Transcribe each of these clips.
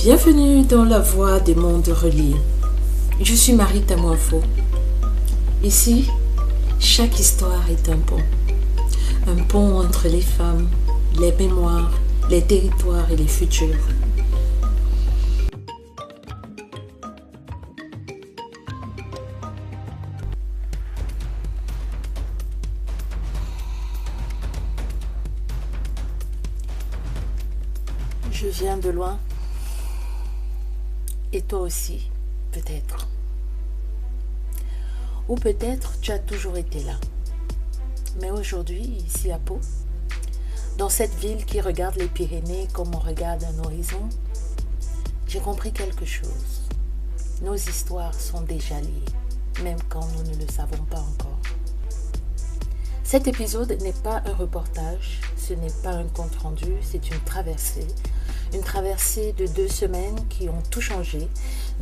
Bienvenue dans la voie des mondes reliés. Je suis Marie Tamoifo. Ici, chaque histoire est un pont. Un pont entre les femmes, les mémoires, les territoires et les futurs. Je viens de loin. Et toi aussi, peut-être. Ou peut-être tu as toujours été là. Mais aujourd'hui, ici à Pau, dans cette ville qui regarde les Pyrénées comme on regarde un horizon, j'ai compris quelque chose. Nos histoires sont déjà liées, même quand nous ne le savons pas encore. Cet épisode n'est pas un reportage, ce n'est pas un compte-rendu, c'est une traversée. Une traversée de 2 semaines qui ont tout changé.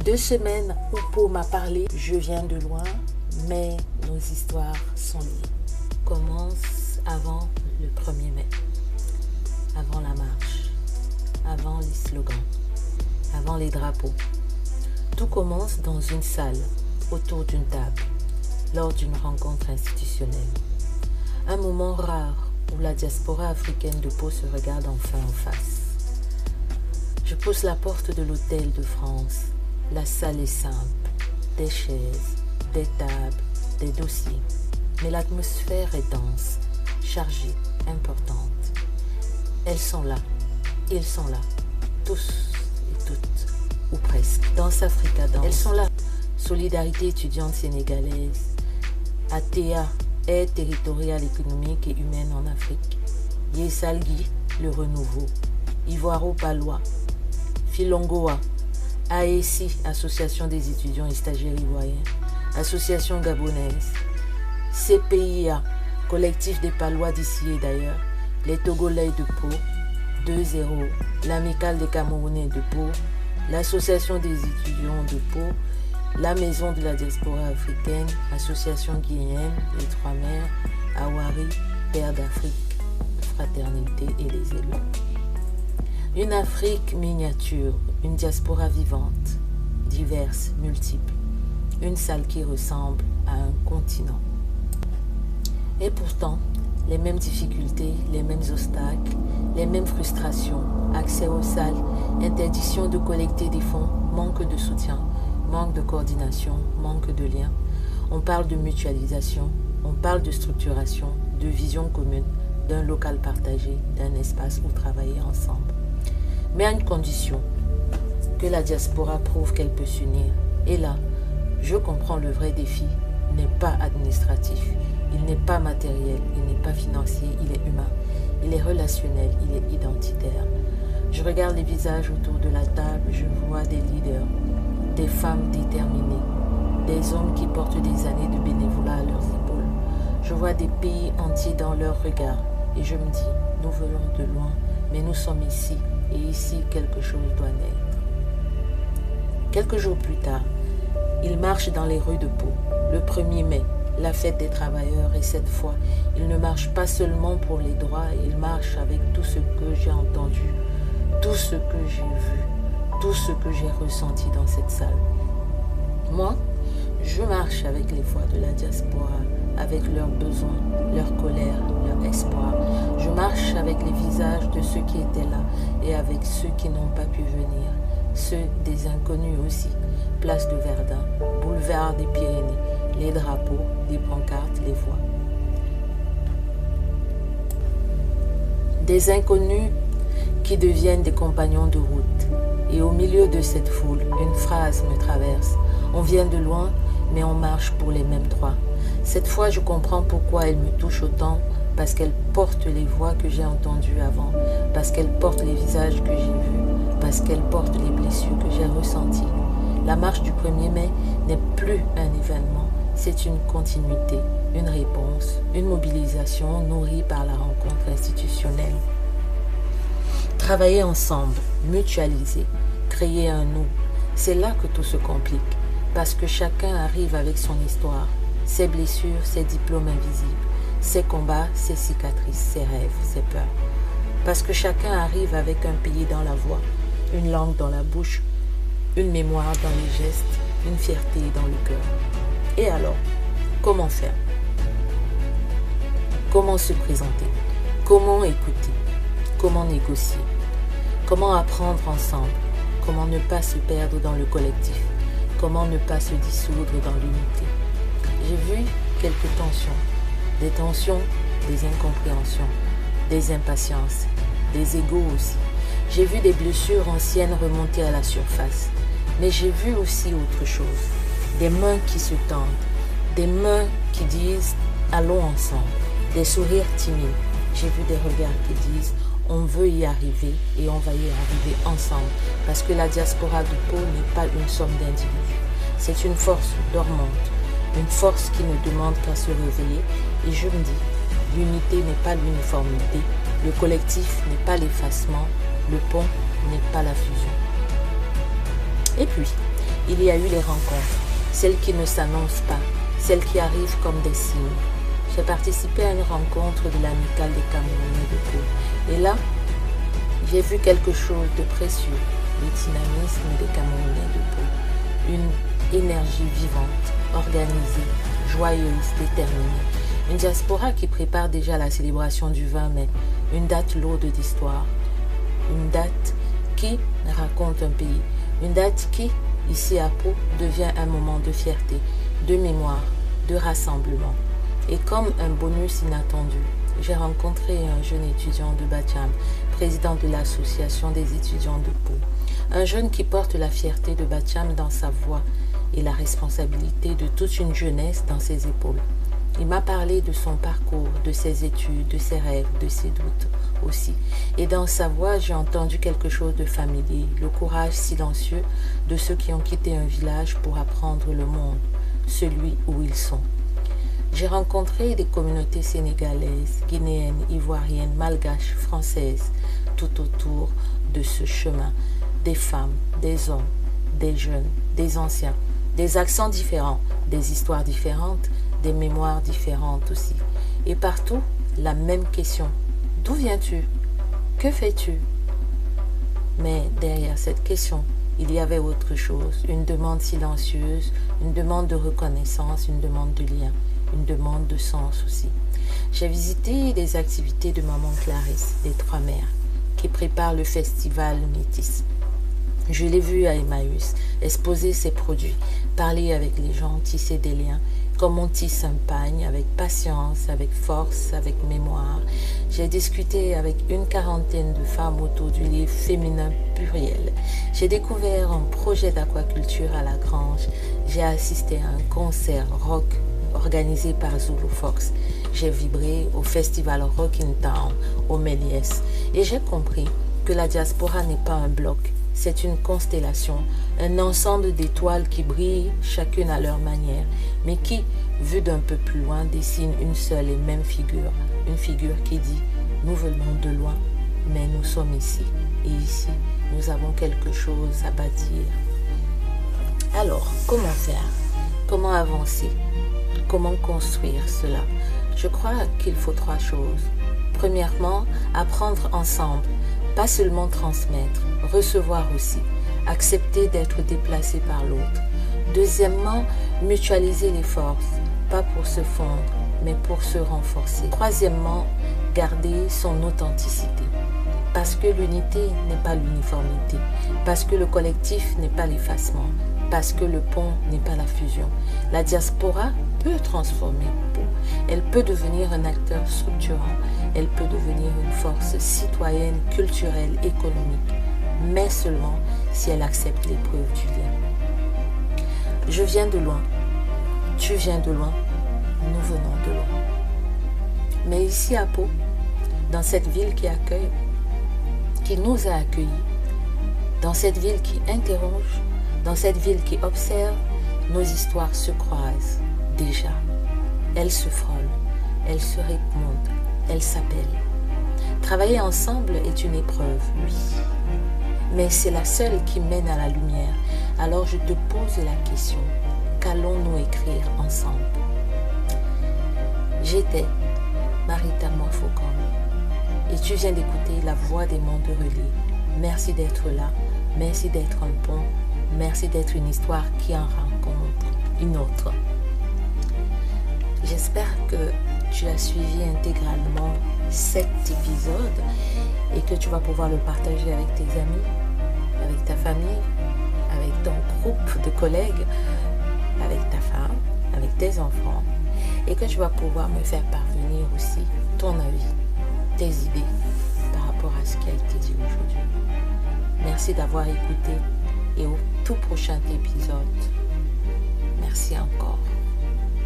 2 semaines où Pau m'a parlé. Je viens de loin, mais nos histoires sont liées. Commence avant le 1er mai, avant la marche, avant les slogans, avant les drapeaux. Tout commence dans une salle, autour d'une table, lors d'une rencontre institutionnelle. Un moment rare où la diaspora africaine de Pau se regarde enfin en face. Je pousse la porte de l'hôtel de France. La salle est simple. Des chaises, des tables, des dossiers. Mais l'atmosphère est dense, chargée, importante. Elles sont là. Ils sont là. Tous et toutes. Ou presque. Danse Africa Danse. Elles sont là. Solidarité étudiante sénégalaise. ATA, aide territoriale économique et humaine en Afrique. Yesalgi, le renouveau. Ivoiro-Palois. Filongoa, AESI, Association des étudiants et stagiaires ivoiriens, Association gabonaise, CPIA, Collectif des Palois d'ici et d'ailleurs, les Togolais de Pau, 2-0, l'Amicale des Camerounais de Pau, l'Association des étudiants de Pau, la Maison de la diaspora africaine, Association guinéenne, les Trois Mers, Awari, Père d'Afrique, Fraternité et les élus. Une Afrique miniature, une diaspora vivante, diverse, multiple, une salle qui ressemble à un continent. Et pourtant, les mêmes difficultés, les mêmes obstacles, les mêmes frustrations, accès aux salles, interdiction de collecter des fonds, manque de soutien, manque de coordination, manque de lien. On parle de mutualisation, on parle de structuration, de vision commune, d'un local partagé, d'un espace où travailler ensemble. Mais à une condition, que la diaspora prouve qu'elle peut s'unir. Et là, je comprends le vrai défi n'est pas administratif, il n'est pas matériel, il n'est pas financier, il est humain, il est relationnel, il est identitaire. Je regarde les visages autour de la table, je vois des leaders, des femmes déterminées, des hommes qui portent des années de bénévolat à leurs épaules. Je vois des pays entiers dans leurs regards et je me dis, nous venons de loin, mais nous sommes ici. Et ici, quelque chose doit naître. Quelques jours plus tard, il marche dans les rues de Pau. Le 1er mai, la fête des travailleurs. Et cette fois, il ne marche pas seulement pour les droits, il marche avec tout ce que j'ai entendu, tout ce que j'ai vu, tout ce que j'ai ressenti dans cette salle. Moi, je marche avec les voix de la diaspora, avec leurs besoins, leur colère, leur espoir. Je marche avec les visages de ceux qui étaient là et avec ceux qui n'ont pas pu venir, ceux des inconnus aussi. Place de Verdun, boulevard des Pyrénées, les drapeaux, les pancartes, les voix. Des inconnus qui deviennent des compagnons de route. Et au milieu de cette foule, une phrase me traverse. On vient de loin, mais on marche pour les mêmes droits. Cette fois, je comprends pourquoi elle me touche autant, parce qu'elle porte les voix que j'ai entendues avant, parce qu'elle porte les visages que j'ai vus, parce qu'elle porte les blessures que j'ai ressenties. La marche du 1er mai n'est plus un événement, c'est une continuité, une réponse, une mobilisation nourrie par la rencontre institutionnelle. Travailler ensemble, mutualiser, créer un nous, c'est là que tout se complique, parce que chacun arrive avec son histoire, ses blessures, ses diplômes invisibles, ses combats, ses cicatrices, ses rêves, ses peurs. Parce que chacun arrive avec un pays dans la voie, une langue dans la bouche, une mémoire dans les gestes, une fierté dans le cœur. Et alors, comment faire? Comment se présenter? Comment écouter? Comment négocier? Comment apprendre ensemble? Comment ne pas se perdre dans le collectif? Comment ne pas se dissoudre dans l'unité? J'ai vu quelques tensions, des incompréhensions, des impatiences, des égos aussi. J'ai vu des blessures anciennes remonter à la surface. Mais j'ai vu aussi autre chose. Des mains qui se tendent, des mains qui disent « allons ensemble », des sourires timides. J'ai vu des regards qui disent « on veut y arriver et on va y arriver ensemble » parce que la diaspora de Pau n'est pas une somme d'individus. C'est une force dormante, une force qui ne demande qu'à se réveiller. Et je me dis, l'unité n'est pas l'uniformité, le collectif n'est pas l'effacement, le pont n'est pas la fusion. Et puis, il y a eu les rencontres, celles qui ne s'annoncent pas, celles qui arrivent comme des signes. J'ai participé à une rencontre de l'amicale des Camerounais de Pau. Et là, j'ai vu quelque chose de précieux, le dynamisme des Camerounais de Pau. Une énergie vivante, organisée, joyeuse, déterminée. Une diaspora qui prépare déjà la célébration du 20 mai, une date lourde d'histoire. Une date qui raconte un pays. Une date qui, ici à Pau, devient un moment de fierté, de mémoire, de rassemblement. Et comme un bonus inattendu, j'ai rencontré un jeune étudiant de Bacham, président de l'association des étudiants de Pau. Un jeune qui porte la fierté de Bacham dans sa voix et la responsabilité de toute une jeunesse dans ses épaules. Il m'a parlé de son parcours, de ses études, de ses rêves, de ses doutes aussi. Et dans sa voix, j'ai entendu quelque chose de familier, le courage silencieux de ceux qui ont quitté un village pour apprendre le monde, celui où ils sont. J'ai rencontré des communautés sénégalaises, guinéennes, ivoiriennes, malgaches, françaises, tout autour de ce chemin. Des femmes, des hommes, des jeunes, des anciens, des accents différents, des histoires différentes, des mémoires différentes aussi. Et partout, la même question. D'où viens-tu? Que fais-tu? Mais derrière cette question, il y avait autre chose, une demande silencieuse, une demande de reconnaissance, une demande de lien, une demande de sens aussi. J'ai visité des activités de Maman Clarisse, des Trois Mères, qui prépare le festival Métis. Je l'ai vu à Emmaüs, exposer ses produits, parler avec les gens, tisser des liens, comme on tisse un pagne, avec patience, avec force, avec mémoire. J'ai discuté avec une quarantaine de femmes autour du livre féminin pluriel. J'ai découvert un projet d'aquaculture à la Grange. J'ai assisté à un concert rock organisé par Zulu Fox. J'ai vibré au festival Rock in Town, au Méliès. Et j'ai compris que la diaspora n'est pas un bloc. C'est une constellation, un ensemble d'étoiles qui brillent chacune à leur manière, mais qui, vue d'un peu plus loin, dessine une seule et même figure. Une figure qui dit « Nous venons de loin, mais nous sommes ici. Et ici, nous avons quelque chose à bâtir. » Alors, comment faire? Comment avancer? Comment construire cela? Je crois qu'il faut trois choses. Premièrement, apprendre ensemble. Pas seulement transmettre, recevoir aussi, accepter d'être déplacé par l'autre. Deuxièmement, mutualiser les forces, pas pour se fondre, mais pour se renforcer. Troisièmement, garder son authenticité. Parce que l'unité n'est pas l'uniformité, parce que le collectif n'est pas l'effacement, parce que le pont n'est pas la fusion. La diaspora peut transformer Pau. Elle peut devenir un acteur structurant, elle peut devenir une force citoyenne, culturelle, économique, mais seulement si elle accepte l'épreuve du lien. Je viens de loin, tu viens de loin, nous venons de loin. Mais ici à Pau, dans cette ville qui accueille, qui nous a accueillis, dans cette ville qui interroge, dans cette ville qui observe, nos histoires se croisent déjà. Elles se frôlent, elles se répondent, elles s'appellent. Travailler ensemble est une épreuve, oui, mais c'est la seule qui mène à la lumière. Alors je te pose la question, qu'allons-nous écrire ensemble? J'étais Marita Moifokon et tu viens d'écouter La Voix des mondes relais. Merci d'être là. Merci d'être un pont. Merci d'être une histoire qui en rencontre une autre. J'espère que tu as suivi intégralement cet épisode et que tu vas pouvoir le partager avec tes amis, avec ta famille, avec ton groupe de collègues, avec ta femme, avec tes enfants, et que tu vas pouvoir me faire parvenir aussi ton avis, tes idées par rapport à ce qui a été dit aujourd'hui. Merci d'avoir écouté et au tout prochain épisode. Merci encore.